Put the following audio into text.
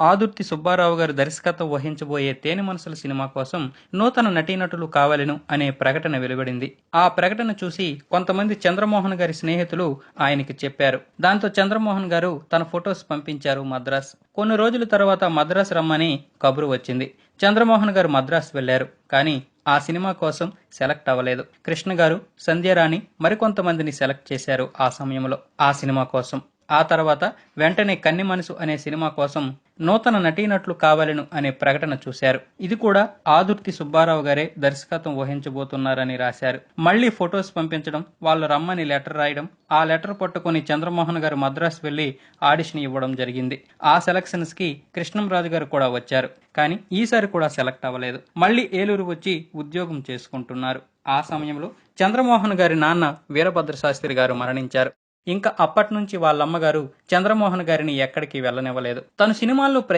ఆదుర్తి సుబ్బారావు గారు దర్శకత్వం వహించబోయే తేనె మనసుల సినిమా కోసం నూతన నటీనటులు కావాలను అనే ప్రకటన వెలువడింది. ఆ ప్రకటన చూసి కొంతమంది చంద్రమోహన్ గారి స్నేహితులు ఆయనకి చెప్పారు. దాంతో చంద్రమోహన్ గారు తన ఫొటోస్ పంపించారు మద్రాస్. కొన్ని రోజుల తర్వాత మద్రాస్ రమ్మని కబురు వచ్చింది. చంద్రమోహన్ గారు మద్రాస్ వెళ్లారు. కానీ ఆ సినిమా కోసం సెలెక్ట్ అవ్వలేదు. కృష్ణ గారు, సంధ్యారాణి మరికొంతమందిని సెలెక్ట్ చేశారు ఆ సమయంలో ఆ సినిమా కోసం. ఆ తర్వాత వెంటనే కన్ని మనసు అనే సినిమా కోసం నూతన నటీనటులు కావాలను అనే ప్రకటన చూశారు. ఇది కూడా ఆదుర్తి సుబ్బారావు గారే దర్శకత్వం వహించబోతున్నారని రాశారు. మళ్లీ ఫొటోస్ పంపించడం, వాళ్ళు రమ్మని లెటర్ రాయడం, ఆ లెటర్ పట్టుకుని చంద్రమోహన్ గారు మద్రాస్ వెళ్లి ఆడిషన్ ఇవ్వడం జరిగింది. ఆ సెలక్షన్స్ కి కృష్ణంరాజు గారు కూడా వచ్చారు. కానీ ఈసారి కూడా సెలెక్ట్ అవ్వలేదు. మళ్లీ ఏలూరు వచ్చి ఉద్యోగం చేసుకుంటున్నారు. ఆ సమయంలో చంద్రమోహన్ గారి నాన్న వీరభద్ర శాస్త్రి గారు మరణించారు. ఇంకా అప్పటి నుంచి వాళ్ళమ్మగారు చంద్రమోహన్ గారిని ఎక్కడికి వెళ్ళనివ్వలేదు. తను సినిమాల్లో